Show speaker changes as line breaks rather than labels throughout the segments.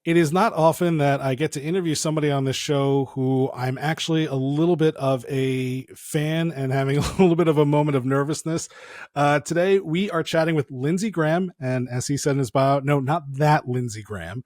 It is not often that I get to interview somebody on this show who I'm actually a little bit of a fan and having a little bit of a moment of nervousness. Today, we are chatting with Lindsay Graham. And as he said in his bio, no, not that Lindsay Graham.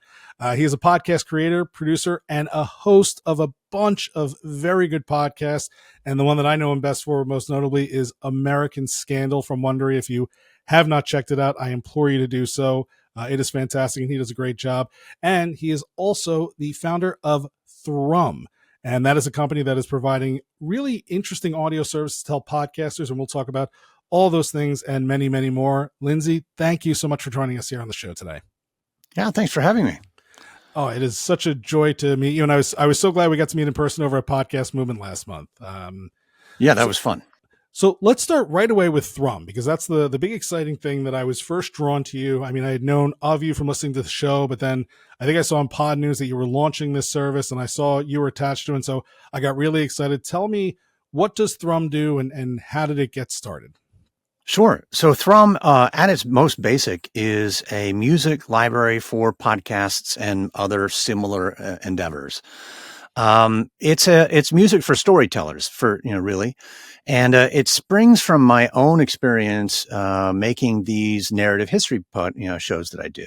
He is a podcast creator, producer, and a host of a bunch of very good podcasts. And the one that I know him best for, most notably, is American Scandal from Wondery. If you have not checked it out, I implore you to do so. It is fantastic, and he does a great job. And he is also the founder of Thrum. And that is a company that is providing really interesting audio services to help podcasters. And we'll talk about all those things and many, many more. Lindsay, thank you so much for joining us here on the show today.
Yeah, thanks for having me.
Oh, it is such a joy to meet you. And I was so glad we got to meet in person over at Podcast Movement last month.
Yeah, that was fun.
So let's start right away with Thrum, because that's the big exciting thing that I was first drawn to you. I mean, I had known of you from listening to the show, but then I think I saw on Pod News that you were launching this service, and I saw you were attached to it. And so I got really excited. Tell me, what does Thrum do, and how did it get started?
Sure. So Thrum, at its most basic, is a music library for podcasts and other similar endeavors. It's music for storytellers, really. And it springs from my own experience making these narrative history shows that I do.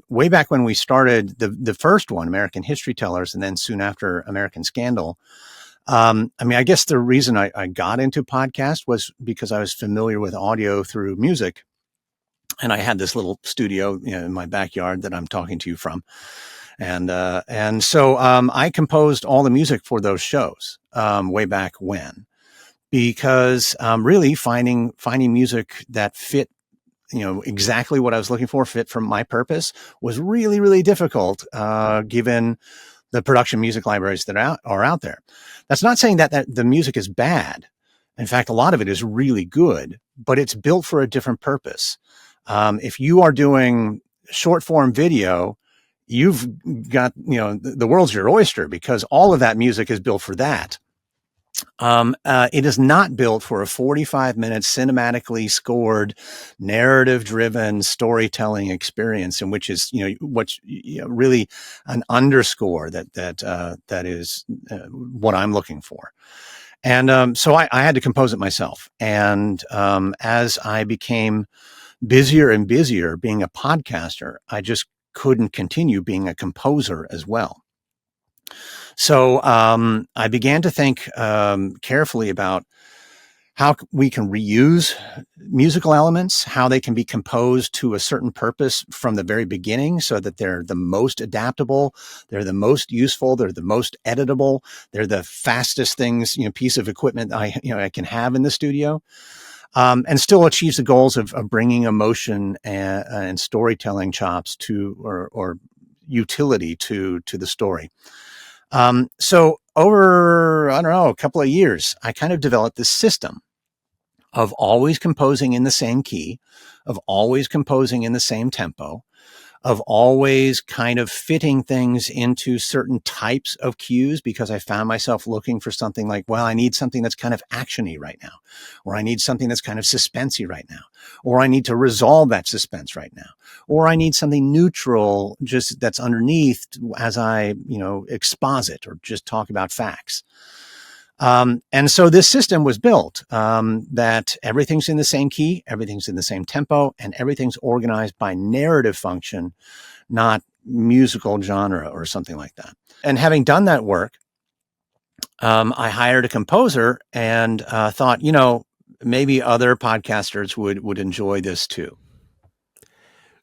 Way back when we started the first one, American History Tellers, and then soon after American Scandal. I guess the reason I got into podcast was because I was familiar with audio through music. And I had this little studio in my backyard that I'm talking to you from. And so I composed all the music for those shows way back when, because really finding music that fit, exactly what I was looking for, fit from my purpose, was really, really difficult given the production music libraries that are out there. That's not saying that the music is bad. In fact, a lot of it is really good, but it's built for a different purpose. If you are doing short form video, you've got, the world's your oyster, because all of that music is built for that. It is not built for a 45-minute cinematically scored, narrative-driven storytelling experience, in which is, really an underscore that is what I'm looking for. And so I had to compose it myself. And as I became busier and busier being a podcaster, I just couldn't continue being a composer as well. So I began to think carefully about how we can reuse musical elements, how they can be composed to a certain purpose from the very beginning, so that they're the most adaptable, they're the most useful, they're the most editable, they're the fastest things, piece of equipment I can have in the studio. And still achieves the goals of bringing emotion and storytelling chops or utility to the story. So over, a couple of years, I kind of developed this system of always composing in the same key, of always composing in the same tempo, of always kind of fitting things into certain types of cues, because I found myself looking for something like, well, I need something that's kind of actiony right now, or I need something that's kind of suspensey right now, or I need to resolve that suspense right now, or I need something neutral, just that's underneath as I, exposit or just talk about facts. And so this system was built, that everything's in the same key, everything's in the same tempo, and everything's organized by narrative function, not musical genre or something like that. And having done that work, I hired a composer and thought, maybe other podcasters would enjoy this too.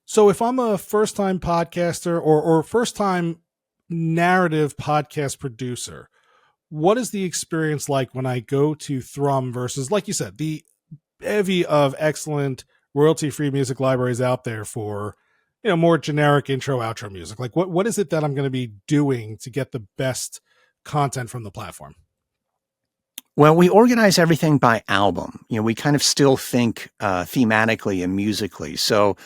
So if I'm a first-time podcaster or first-time narrative podcast producer, what is the experience like when I go to Thrum versus, like you said, the bevy of excellent royalty-free music libraries out there for, more generic intro, outro music? Like what is it that I'm going to be doing to get the best content from the platform?
Well, we organize everything by album. We kind of still think thematically and musically. So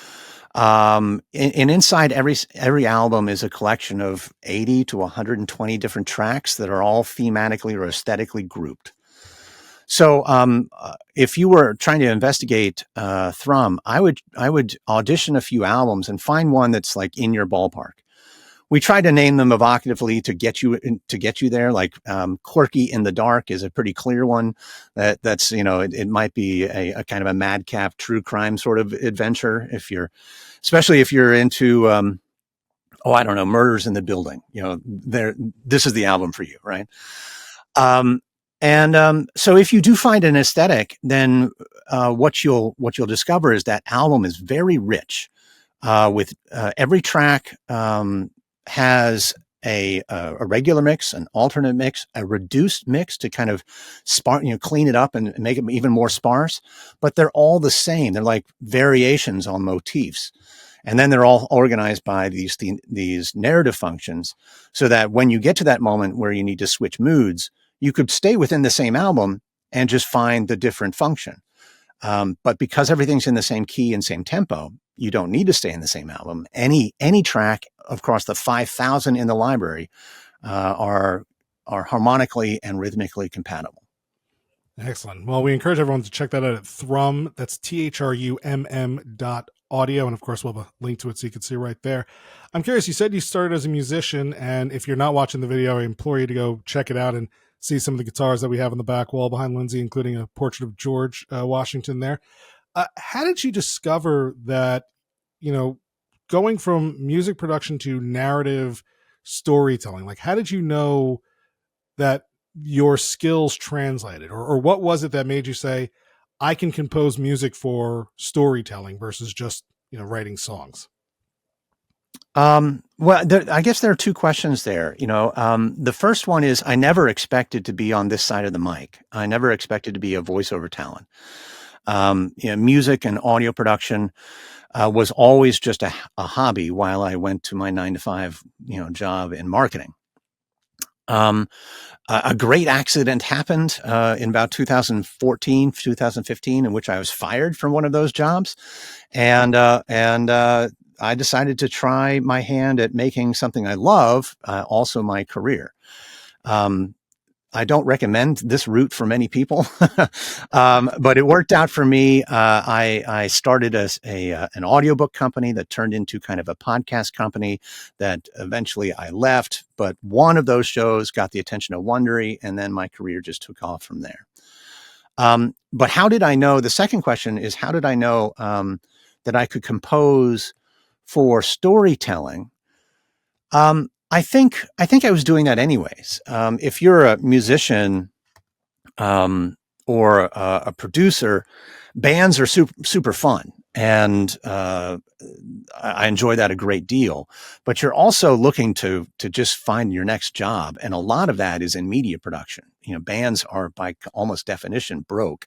and inside every album is a collection of 80 to 120 different tracks that are all thematically or aesthetically grouped. So if you were trying to investigate Thrum, I would audition a few albums and find one that's like in your ballpark. we try to name them evocatively to get you there. Like "Quirky in the Dark" is a pretty clear one. That's it might be a kind of a madcap true crime sort of adventure especially if you're into I don't know, Murders in the Building. This is the album for you, right? Um, so if you do find an aesthetic, then what you'll discover is that album is very rich. With every track has a regular mix, an alternate mix, a reduced mix to kind of clean it up and make it even more sparse. But they're all the same. They're like variations on motifs. And then they're all organized by these narrative functions, so that when you get to that moment where you need to switch moods, you could stay within the same album and just find the different function. But because everything's in the same key and same tempo, you don't need to stay in the same album. Any track across the 5,000 in the library are harmonically and rhythmically compatible.
Excellent. Well, we encourage everyone to check that out at Thrum. That's THRUMM.audio. And of course, we'll have a link to it so you can see right there. I'm curious, you said you started as a musician, and if you're not watching the video, I implore you to go check it out and see some of the guitars that we have on the back wall behind Lindsay, including a portrait of George Washington there. How did you discover that, going from music production to narrative storytelling, like how did you know that your skills translated, or what was it that made you say, I can compose music for storytelling versus just, writing songs?
Well, I guess there are two questions there. The first one is I never expected to be on this side of the mic. I never expected to be a voiceover talent. Music and audio production was always just a hobby while I went to my 9-to-5, job in marketing. A great accident happened in about 2014, 2015, in which I was fired from one of those jobs, and I decided to try my hand at making something I love, also my career. I don't recommend this route for many people, but it worked out for me. I started as an audiobook company that turned into kind of a podcast company that eventually I left. But one of those shows got the attention of Wondery, and then my career just took off from there. But how did I know? The second question is, how did I know that I could compose for storytelling? I think I was doing that anyways. If you're a musician or a producer, bands are super fun, and I enjoy that a great deal. But you're also looking to just find your next job, and a lot of that is in media production. Bands are by almost definition broke,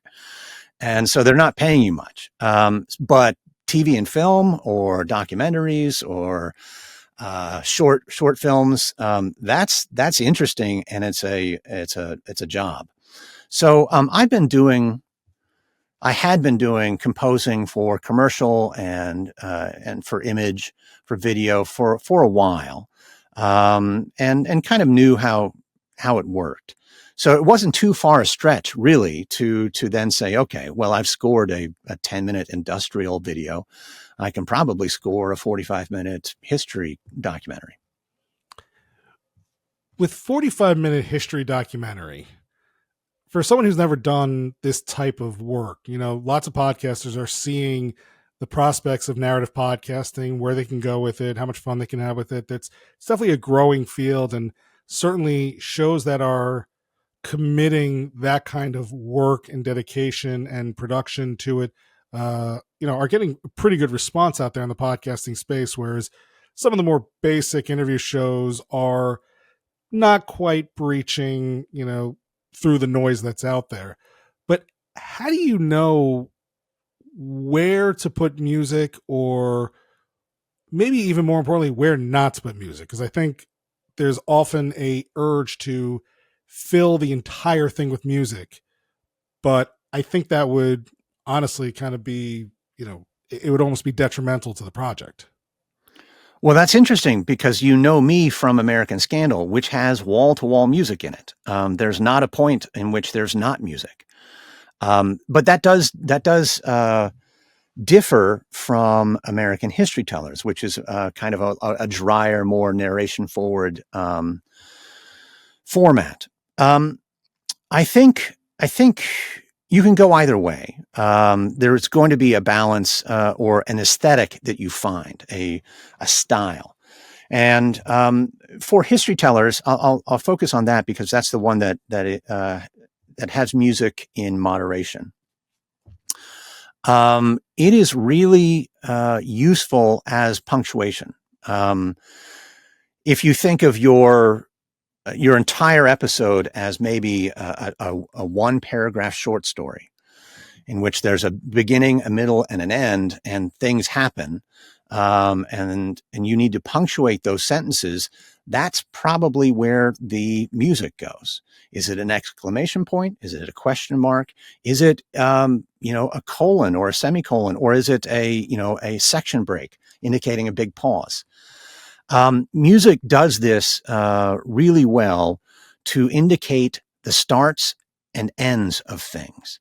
and so they're not paying you much. But TV and film, or documentaries, or short films, that's interesting, and it's a job. So I had been doing composing for commercial and for image, for video for a while, and kind of knew how it worked. So it wasn't too far a stretch, really, to then say, okay, well, I've scored a 10-minute industrial video. I can probably score a 45-minute history documentary.
With 45-minute history documentary, for someone who's never done this type of work, lots of podcasters are seeing the prospects of narrative podcasting, where they can go with it, how much fun they can have with it. It's definitely a growing field, and certainly shows that are committing that kind of work and dedication and production to it, are getting a pretty good response out there in the podcasting space, whereas some of the more basic interview shows are not quite breaching, through the noise that's out there. But how do you know where to put music, or maybe even more importantly, where not to put music? Because I think there's often a urge to fill the entire thing with music, but I think that would honestly kind of be, it would almost be detrimental to the project.
Well, that's interesting, because me from American Scandal, which has wall-to-wall music in it. There's not a point in which there's not music. But that does differ from American history tellers, which is kind of a drier, more narration forward format. Um, I think you can go either way. There's going to be a balance or an aesthetic that you find, a style. And for history tellers, I'll focus on that because that's the one that has music in moderation. It is really useful as punctuation. Um, if you think of your entire episode as maybe a one paragraph short story in which there's a beginning, a middle, and an end, and things happen, and you need to punctuate those sentences, that's probably where the music goes. Is it an exclamation point? Is it a question mark? Is it a colon or a semicolon, or is it a section break indicating a big pause? Music does this really well to indicate the starts and ends of things.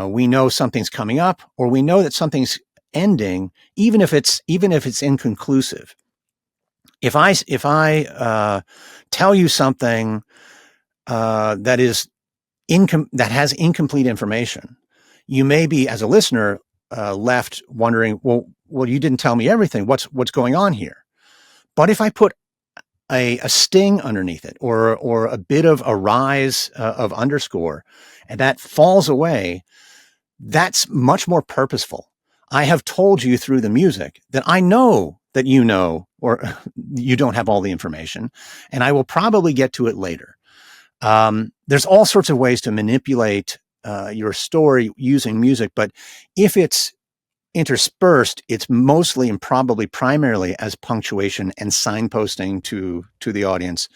We know something's coming up, or we know that something's ending, even if it's inconclusive. If I tell you something that has incomplete information, you may be, as a listener, left wondering, well, you didn't tell me everything. What's going on here? But if I put a sting underneath it, or a bit of a rise of underscore, and that falls away, that's much more purposeful. I have told you through the music that I know that you know, or you don't have all the information, and I will probably get to it later. There's all sorts of ways to manipulate your story using music, but if it's interspersed, it's mostly and probably primarily as punctuation and signposting to the audience.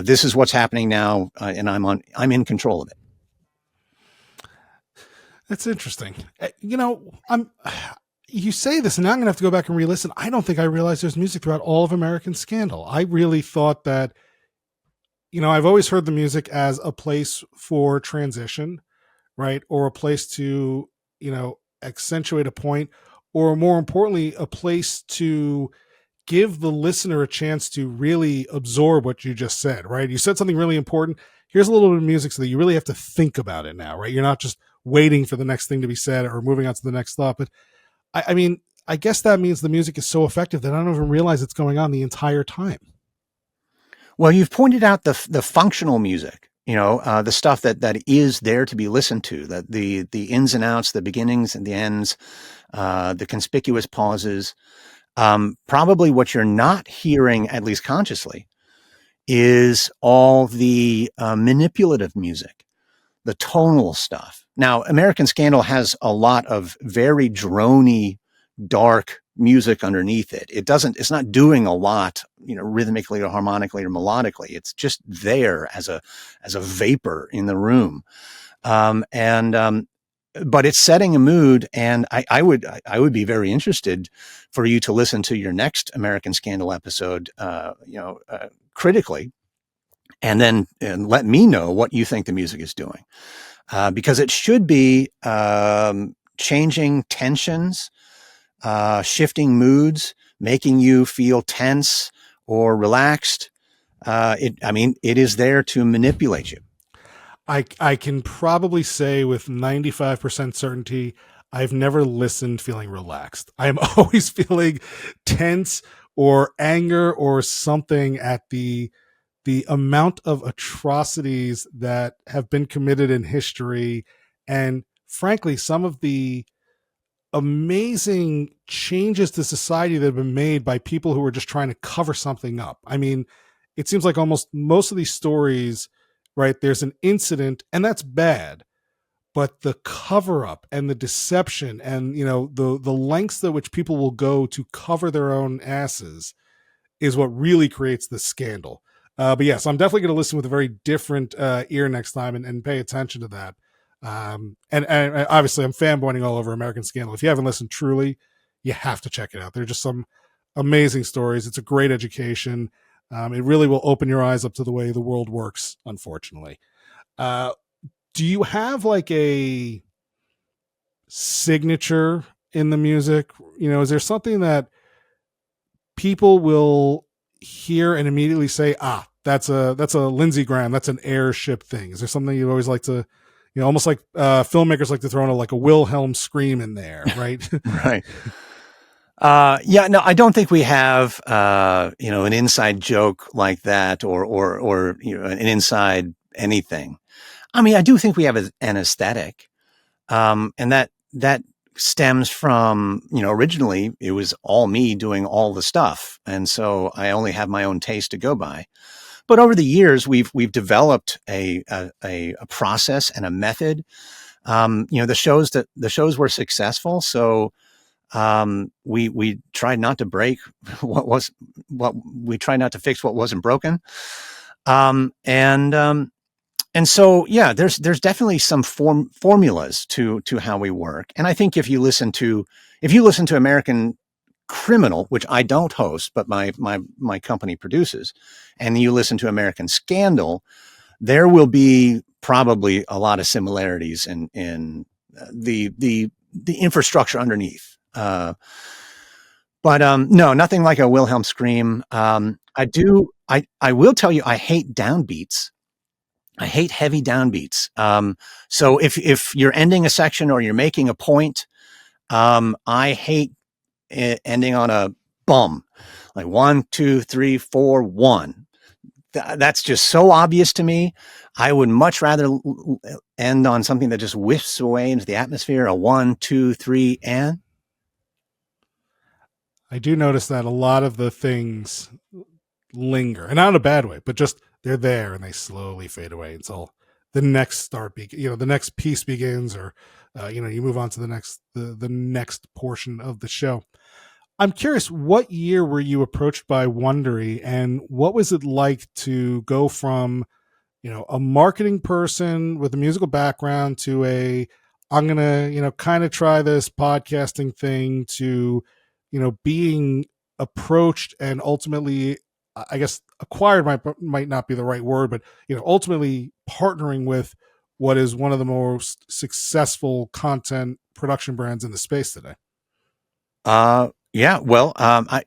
This is what's happening now, and I'm in control of it.
That's interesting. You say this, and now I'm going to have to go back and re-listen. I don't think I realized there's music throughout all of American Scandal. I really thought that, I've always heard the music as a place for transition, right? Or a place to, accentuate a point, or more importantly, a place to give the listener a chance to really absorb what you just said, right? You said something really important. Here's a little bit of music so that you really have to think about it now, right? You're not just waiting for the next thing to be said or moving on to the next thought. But I mean, I guess that means the music is so effective that I don't even realize it's going on the entire time.
Well, you've pointed out the functional music, the stuff that is there to be listened to, the ins and outs, the beginnings and the ends, the conspicuous pauses. Probably what you're not hearing, at least consciously, is all the manipulative music, the tonal stuff. Now, American Scandal has a lot of very drony, dark music underneath it. It's not doing a lot, rhythmically or harmonically or melodically. It's just there as a vapor in the room. But it's setting a mood, and I would be very interested for you to listen to your next American Scandal episode, critically, and let me know what you think the music is doing, because it should be changing tensions, shifting moods, making you feel tense or relaxed. It is there to manipulate you.
I can probably say with 95% certainty, I've never listened feeling relaxed. I am always feeling tense or anger or something at the amount of atrocities that have been committed in history, and frankly, some of the amazing changes to society that have been made by people who are just trying to cover something up. I mean, it seems like almost most of these stories, right? There's an incident, and that's bad, but the cover up and the deception and the lengths to which people will go to cover their own asses is what really creates the scandal. But yes, I'm definitely going to listen with a very different ear next time and pay attention to that. And obviously, I'm fanboying all over American Scandal. If you haven't listened, truly, you have to check it out. There are just some amazing stories. It's a great education. It really will open your eyes up to the way the world works, unfortunately. Do you have like a signature in the music? Is there something that people will hear and immediately say, ah, that's a Lindsay Graham, that's an airship thing? Is there something you always like to, almost like filmmakers like to throw in like a Wilhelm scream in there, right?
Right. Yeah, no, I don't think we have, an inside joke like that, or an inside anything. I mean, I do think we have an aesthetic, and that stems from, originally it was all me doing all the stuff, and so I only have my own taste to go by. But over the years, we've developed a process and a method. The shows were successful, so we tried not to break what we tried not to fix what wasn't broken. Um, and um, and so, yeah, there's definitely some formulas to how we work. And I think if you listen to American Criminal, which I don't host, but my company produces, and you listen to American Scandal, there will be probably a lot of similarities in the infrastructure underneath. But no, nothing like a Wilhelm scream. I will tell you, I hate downbeats. I hate heavy downbeats. So if you're ending a section or you're making a point, I hate ending on a bum, like 1, 2, 3, 4, 1. That's just so obvious to me. I would much rather end on something that just whiffs away into the atmosphere. A 1, 2, 3, and
I do notice that a lot of the things linger, and not in a bad way, but just they're there and they slowly fade away until the next the next piece begins, or you move on to the next portion of the show. I'm curious, what year were you approached by Wondery, and what was it like to go from a marketing person with a musical background to I'm gonna kind of try this podcasting thing, to being approached and ultimately, I guess acquired might not be the right word, but ultimately partnering with what is one of the most successful content production brands in the space today?
Yeah, well,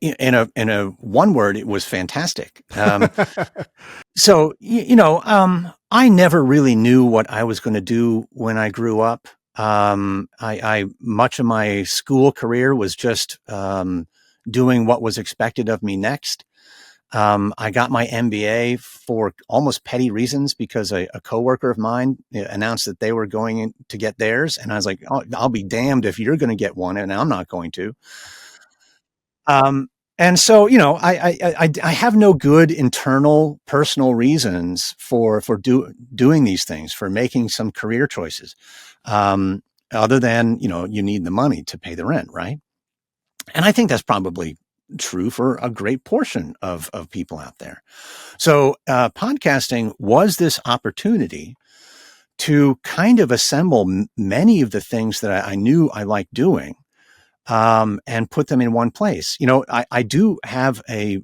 in a one word, it was fantastic. So I never really knew what I was going to do when I grew up. I much of my school career was just doing what was expected of me next. I got my MBA for almost petty reasons because a coworker of mine announced that they were going to get theirs, and I was like, "Oh, I'll be damned if you're going to get one, and I'm not going to." Um, and so, I have no good internal personal reasons for doing these things, for making some career choices, other than you need the money to pay the rent, right? And I think that's probably true for a great portion of people out there. So, podcasting was this opportunity to kind of assemble many of the things that I knew I liked doing, and put them in one place. I do have a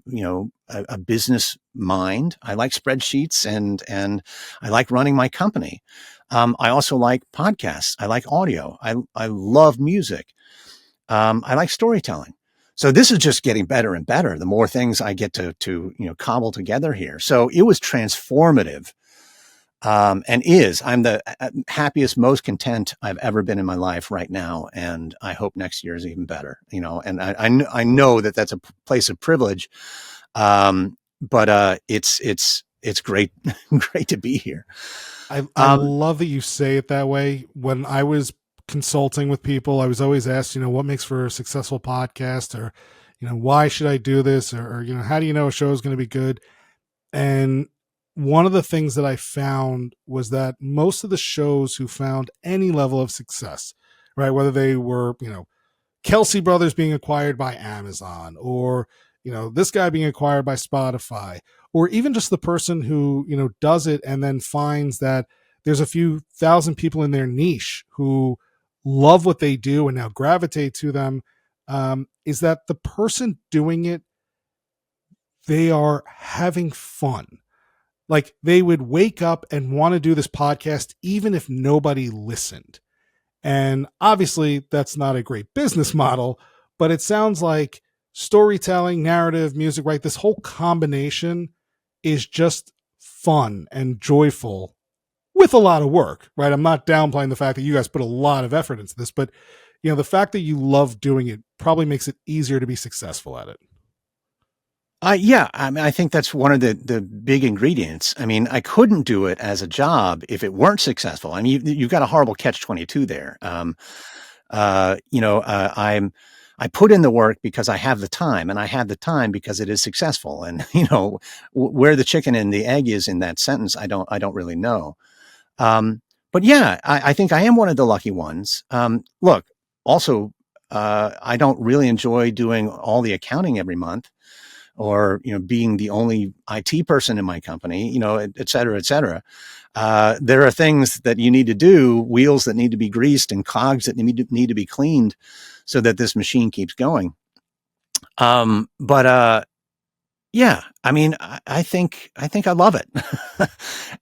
business mind. I like spreadsheets, and I like running my company. I also like podcasts. I like audio. I love music. I like storytelling. So this is just getting better and better the more things I get to cobble together here. So it was transformative. And I'm the happiest, most content I've ever been in my life right now. And I hope next year is even better, and I know that that's a place of privilege. But it's great, great to be here.
I love that you say it that way. When I was consulting with people, I was always asked, what makes for a successful podcast, or, why should I do this? Or how do you know a show is going to be good? And one of the things that I found was that most of the shows who found any level of success, right, whether they were, Kelsey Brothers being acquired by Amazon, or, this guy being acquired by Spotify, or even just the person who, does it and then finds that there's a few thousand people in their niche who love what they do and now gravitate to them, is that the person doing it, they are having fun. Like, they would wake up and want to do this podcast even if nobody listened. And obviously, that's not a great business model, but it sounds like storytelling, narrative, music, right? This whole combination is just fun and joyful with a lot of work, right? I'm not downplaying the fact that you guys put a lot of effort into this, but the fact that you love doing it probably makes it easier to be successful at it.
Yeah, I mean, I think that's one of the big ingredients. I mean, I couldn't do it as a job if it weren't successful. I mean, you've got a horrible catch-22 there. I put in the work because I have the time, and I have the time because it is successful. And where the chicken and the egg is in that sentence, I don't really know. But yeah, I think I am one of the lucky ones. Look, also, I don't really enjoy doing all the accounting every month, or being the only IT person in my company, et cetera, et cetera. There are things that you need to do, wheels that need to be greased and cogs that need to be cleaned so that this machine keeps going. But yeah, I mean, I think I love it.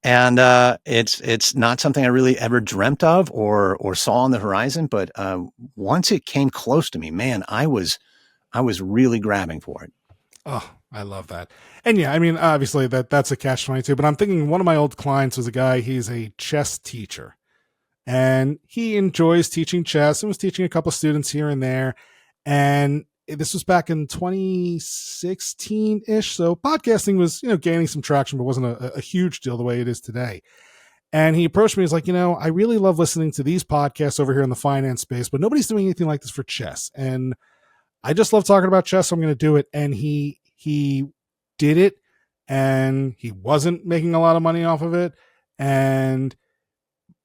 And it's not something I really ever dreamt of or saw on the horizon, but once it came close to me, man, I was really grabbing for it.
Oh, I love that. And yeah, I mean, obviously that's a catch-22, but I'm thinking one of my old clients was a guy, he's a chess teacher. And he enjoys teaching chess and was teaching a couple students here and there. And this was back in 2016-ish. So podcasting was, gaining some traction, but wasn't a huge deal the way it is today. And he approached me. He's like, I really love listening to these podcasts over here in the finance space, but nobody's doing anything like this for chess. And I just love talking about chess. So I'm going to do it. And he did it, and he wasn't making a lot of money off of it.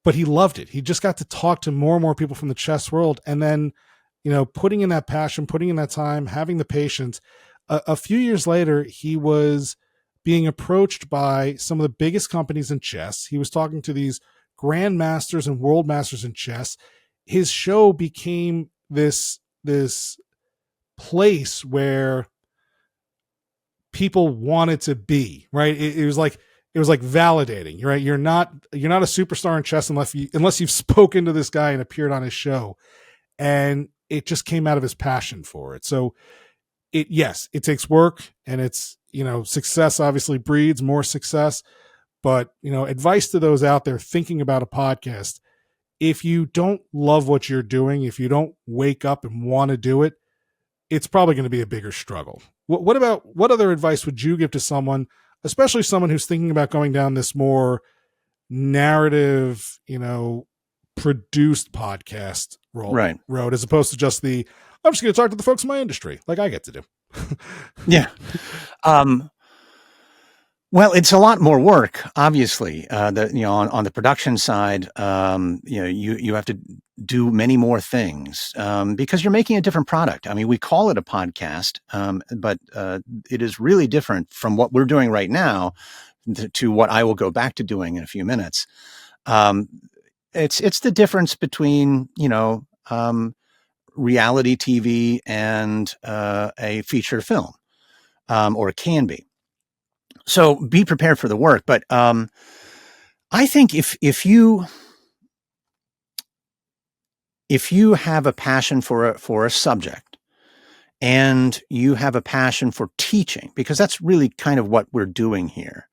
But he loved it. He just got to talk to more and more people from the chess world. And then, putting in that passion, putting in that time, having the patience. A few years later, he was being approached by some of the biggest companies in chess. He was talking to these grandmasters and world masters in chess. His show became this place where people wanted to be, right? It was like validating, right? You're not a superstar in chess unless you've spoken to this guy and appeared on his show. And it just came out of his passion for it. So yes, it takes work, and it's, success obviously breeds more success. But, advice to those out there thinking about a podcast: if you don't love what you're doing, if you don't wake up and want to do it, it's probably going to be a bigger struggle. What other advice would you give to someone, especially someone who's thinking about going down this more narrative, produced podcast road, as opposed to just I'm just going to talk to the folks in my industry like I get to do?
Yeah. Well, it's a lot more work, obviously. On the production side, you have to do many more things because you're making a different product. I mean, we call it a podcast, but it is really different from what we're doing right now to what I will go back to doing in a few minutes. It's the difference between reality TV and a feature film, or it can be. So be prepared for the work. But I think if you have a passion for a subject, and you have a passion for teaching, because that's really kind of what we're doing here.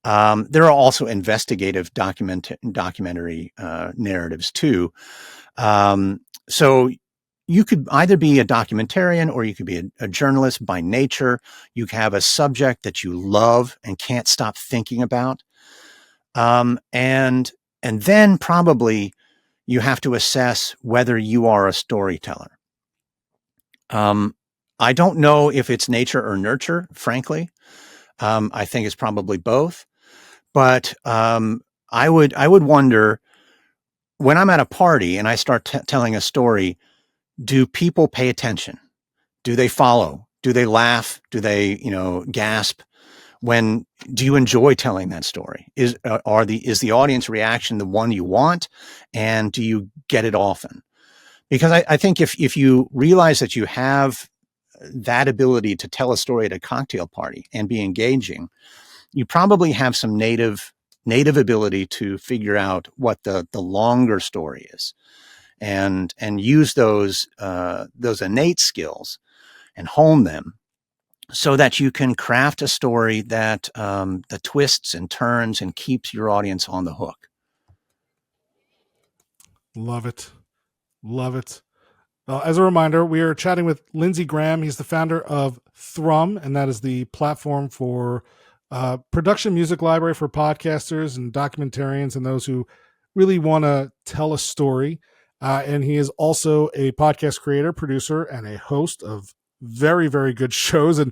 There are also investigative documentary narratives too. So you could either be a documentarian, or you could be a journalist by nature. You have a subject that you love and can't stop thinking about. And then probably you have to assess whether you are a storyteller. I don't know if it's nature or nurture, frankly. I think it's probably both. But I would wonder, when I'm at a party and I start telling a story, do people pay attention? Do they follow? Do they laugh? Do they, gasp? Do you enjoy telling that story? Is the audience reaction the one you want? And do you get it often? Because I think if you realize that you have that ability to tell a story at a cocktail party and be engaging, you probably have some native ability to figure out what the longer story is. and use those innate skills and hone them so that you can craft a story that twists and turns and keeps your audience on the hook.
Love it. Love it. As a reminder, we are chatting with Lindsay Graham. He's the founder of Thrum, and that is the platform for production music library for podcasters and documentarians and those who really want to tell a story. And he is also a podcast creator, producer, and a host of very, very good shows, and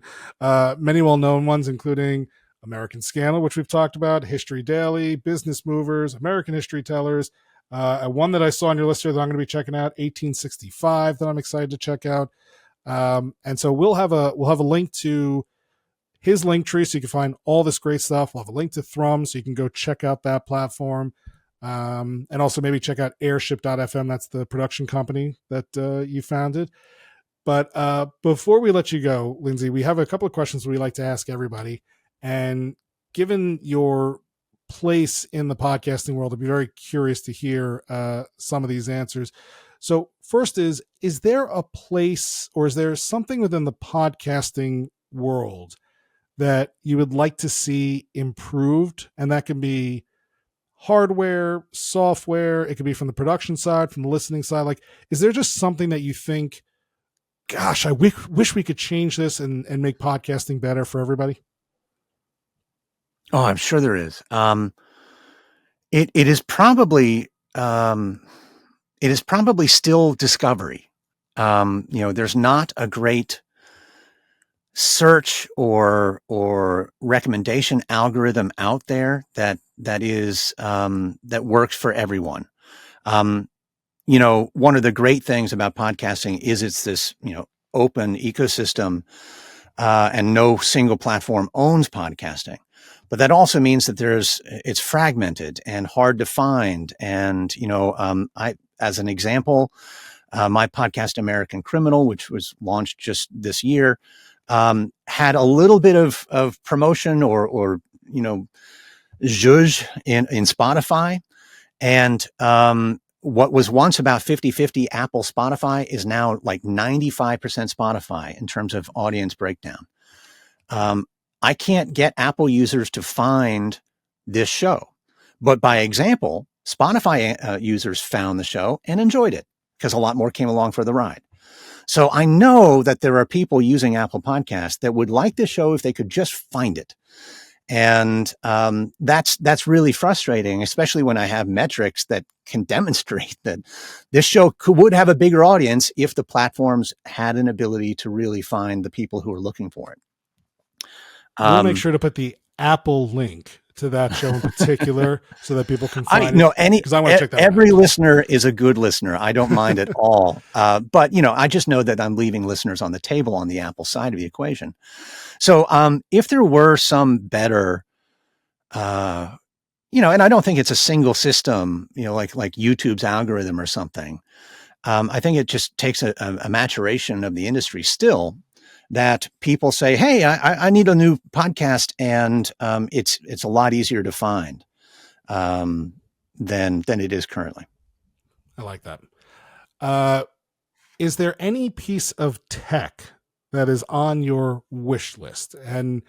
many well-known ones, including American Scandal, which we've talked about, History Daily, Business Movers, American History Tellers. One that I saw on your list here that I'm going to be checking out, 1865, that I'm excited to check out. And so we'll have a link to his link tree so you can find all this great stuff. We'll have a link to Thrum so you can go check out that platform. And also maybe check out airship.fm. That's the production company that you founded. But before we let you go, Lindsay, we have a couple of questions we like to ask everybody. And given your place in the podcasting world, I'd be very curious to hear some of these answers. So first is there a place or is there something within the podcasting world that you would like to see improved? And that can be hardware, software, it could be from the production side, from the listening side. Like, is there just something that you think, gosh, I wish we could change this and make podcasting better for everybody?
Oh, I'm sure there is. It is probably still discovery. There's not a great search or recommendation algorithm out there that works for everyone. One of the great things about podcasting is it's this open ecosystem, and no single platform owns podcasting. But that also means that it's fragmented and hard to find. And, as an example, my podcast, American Criminal, which was launched just this year, had a little bit of promotion or zhuzh in Spotify. And, what was once about 50-50 Apple Spotify is now like 95% Spotify in terms of audience breakdown. I can't get Apple users to find this show, but by example, Spotify users found the show and enjoyed it because a lot more came along for the ride. So I know that there are people using Apple Podcasts that would like this show if they could just find it. And that's really frustrating, especially when I have metrics that can demonstrate that this show would have a bigger audience if the platforms had an ability to really find the people who are looking for it.
We'll make sure to put the Apple link to that show in particular so that people can find it.
Because I want to check that every listener is a good listener. I don't mind at all. But I just know that I'm leaving listeners on the table on the Apple side of the equation. So if there were some better, and I don't think it's a single system, like YouTube's algorithm or something. I think it just takes a maturation of the industry still, that people say, hey, I need a new podcast, and it's a lot easier to find than it is currently.
I like that. Is there any piece of tech that is on your wish list? And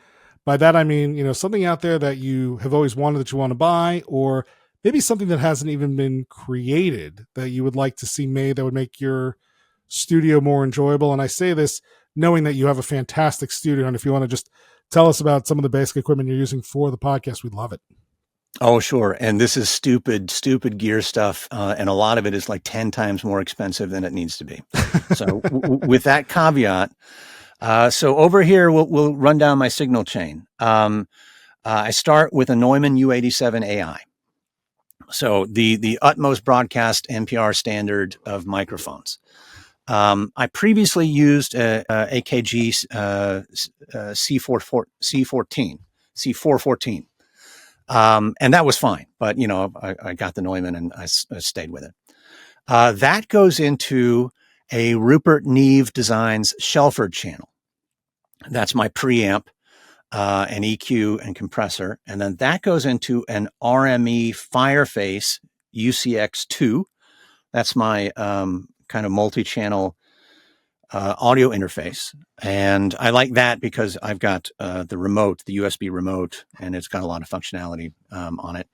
by that, I mean, something out there that you have always wanted that you want to buy, or maybe something that hasn't even been created that you would like to see made that would make your studio more enjoyable. And I say this knowing that you have a fantastic studio. And if you want to just tell us about some of the basic equipment you're using for the podcast, we'd love it.
Oh, sure. And this is stupid gear stuff. And a lot of it is like 10 times more expensive than it needs to be. So with that caveat, so over here, we'll run down my signal chain. I start with a Neumann U87 AI. So the utmost broadcast NPR standard of microphones. I previously used a AKG C414. And that was fine, but I got the Neumann and I stayed with it. That goes into a Rupert Neve Designs Shelford channel. That's my preamp, an EQ and compressor. And then that goes into an RME Fireface UCX2 That's my kind of multi-channel audio interface. And I like that because I've got the remote, the USB remote, and it's got a lot of functionality on it.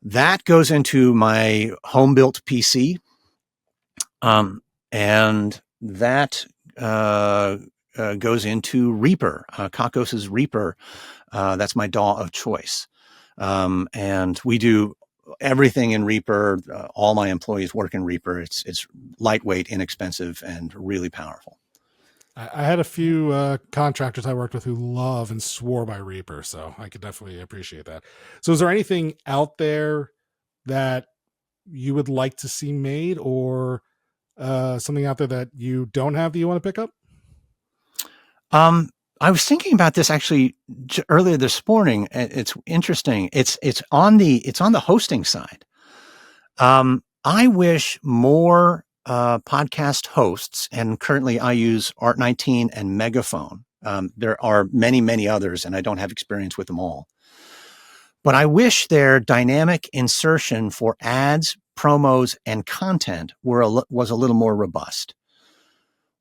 That goes into my home-built PC. And that goes into Reaper, Kakos's Reaper. That's my DAW of choice. And we do everything in Reaper. All my employees work in Reaper. It's lightweight, inexpensive, and really powerful.
I had a few contractors I worked with who love and swore by Reaper, so I could definitely appreciate that. So is there anything out there that you would like to see made, or something out there that you don't have that you want to pick up?
I was thinking about this actually earlier this morning. It's interesting. It's on the hosting side. I wish more podcast hosts, and currently I use Art19 and Megaphone. There are many others, and I don't have experience with them all. But I wish their dynamic insertion for ads, promos, and content was a little more robust.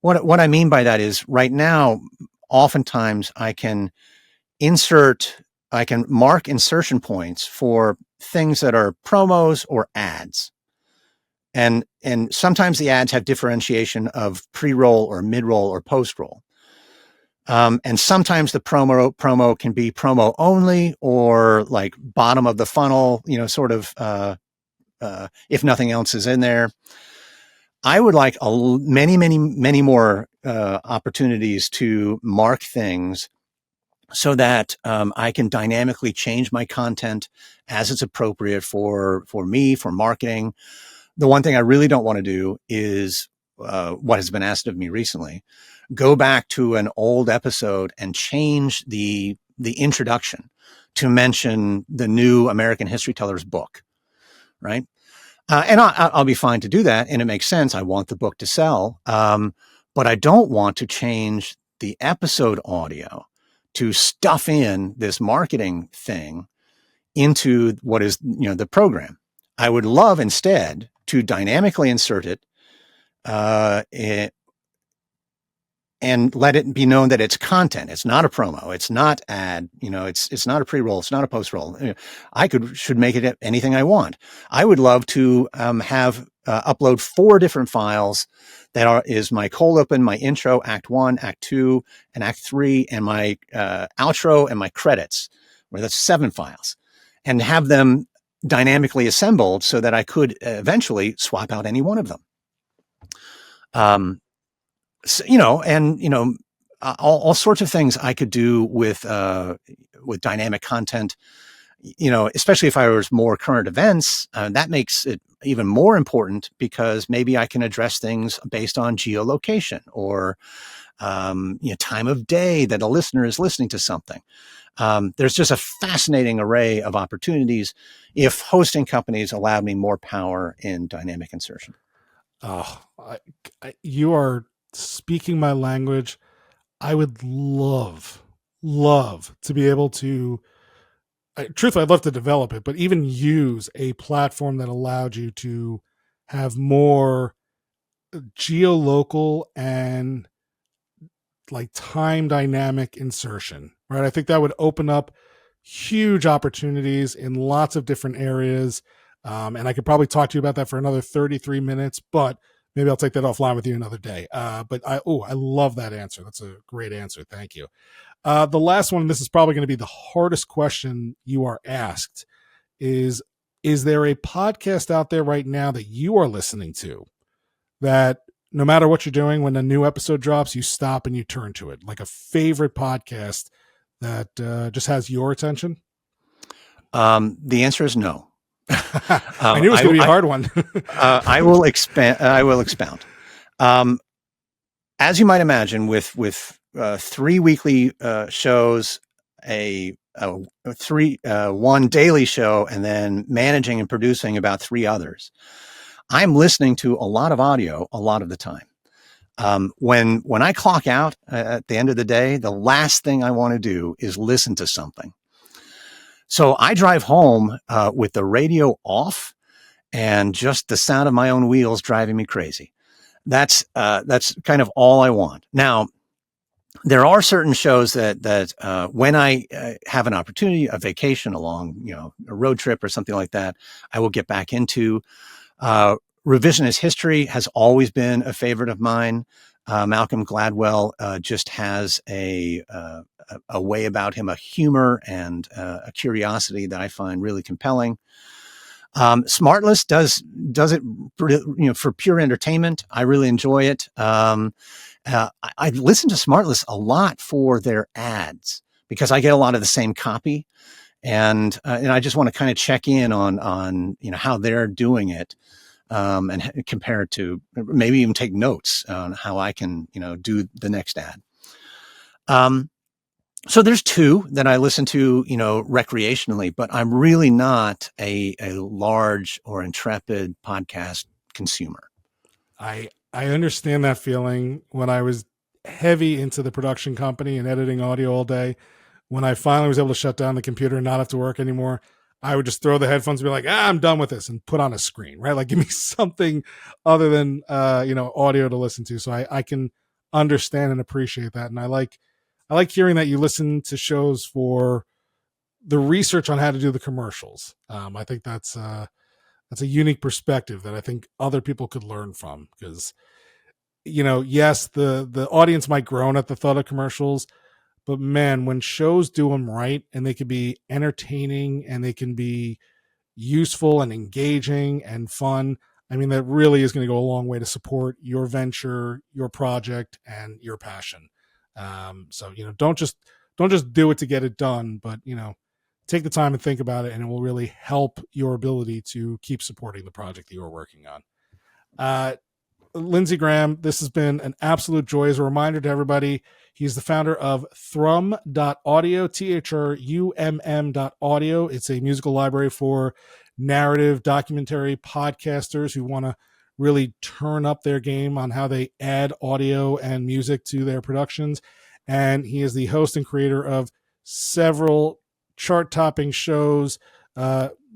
What I mean by that is right now, oftentimes I can mark insertion points for things that are promos or ads. And sometimes the ads have differentiation of pre-roll or mid-roll or post-roll. And sometimes the promo can be promo only, or like bottom of the funnel, sort of, if nothing else is in there. I would like many more opportunities to mark things so that I can dynamically change my content as it's appropriate for me, for marketing. The one thing I really don't want to do is what has been asked of me recently: go back to an old episode and change the introduction to mention the new American History Tellers book, right? And I'll be fine to do that, and it makes sense. I want the book to sell, but I don't want to change the episode audio to stuff in this marketing thing into what is, the program. I would love instead to dynamically insert it, and let it be known that it's content. It's not a promo. It's not ad. It's not a pre-roll. It's not a post-roll. I should make it anything I want. I would love to have upload 4 different files that is my cold open, my intro, Act 1, Act 2, and Act 3, and my outro and my credits, where that's 7 files, and have them dynamically assembled so that I could eventually swap out any one of them. So, all sorts of things I could do with dynamic content, especially if I was more current events. That makes it even more important, because maybe I can address things based on geolocation or, time of day that a listener is listening to something. There's just a fascinating array of opportunities if hosting companies allowed me more power in dynamic insertion.
Oh, you are speaking my language. I would love to be able to, truthfully, I'd love to develop it, but even use a platform that allowed you to have more geolocal and like time dynamic insertion, right? I think that would open up huge opportunities in lots of different areas. And I could probably talk to you about that for another 33 minutes, but maybe I'll take that offline with you another day. But I love that answer. That's a great answer. Thank you. The last one, this is probably going to be the hardest question you are asked, is there a podcast out there right now that you are listening to that no matter what you're doing, when a new episode drops, you stop and you turn to it, like a favorite podcast that just has your attention?
The answer is no.
I knew it was going to be a hard one.
I will expound. As you might imagine, with 3 weekly shows, one daily show, and then managing and producing about 3 others, I'm listening to a lot of audio a lot of the time. When I clock out at the end of the day, the last thing I want to do is listen to something. So I drive home with the radio off, and just the sound of my own wheels driving me crazy. That's kind of all I want. Now, there are certain shows that when I have an opportunity, a vacation, along a road trip or something like that, I will get back into. Revisionist history has always been a favorite of mine. Malcolm Gladwell just has a way about him, a humor and a curiosity that I find really compelling. Smartless does it, for pure entertainment. I really enjoy it. I listen to Smartless a lot for their ads because I get a lot of the same copy, and I just want to kind of check in on how they're doing it, and compare it to, maybe even take notes on how I can do the next ad. So there's two that I listen to, recreationally, but I'm really not a large or intrepid podcast consumer.
I understand that feeling. When I was heavy into the production company and editing audio all day, when I finally was able to shut down the computer and not have to work anymore, I would just throw the headphones and be like, I'm done with this, and put on a screen, right? Like, give me something other than, audio to listen to. So I can understand and appreciate that. And I like hearing that you listen to shows for the research on how to do the commercials. I think that's a unique perspective that I think other people could learn from, because, yes, the audience might groan at the thought of commercials, but man, when shows do them right, and they can be entertaining and they can be useful and engaging and fun, I mean, that really is going to go a long way to support your venture, your project, and your passion. So don't just do it to get it done, but take the time and think about it, and it will really help your ability to keep supporting the project that you're working on. Lindsay Graham, this has been an absolute joy. As a reminder to everybody, he's the founder of thrum.audio, THRUMM.audio. It's a musical library for narrative, documentary podcasters who want to really turn up their game on how they add audio and music to their productions. And he is the host and creator of several chart-topping shows,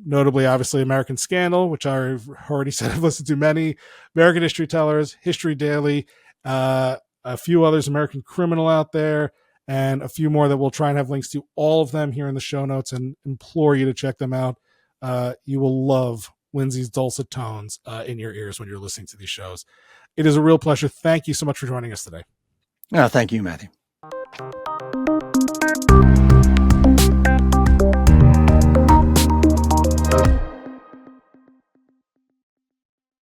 notably, obviously, American Scandal, which I've already said I've listened to many, American History Tellers, History Daily, a few others, American Criminal out there, and a few more that we'll try and have links to, all of them here in the show notes, and implore you to check them out. You will love Lindsay's dulcet tones in your ears when you're listening to these shows. It is a real pleasure. Thank you so much for joining us today.
Thank you, Matthew.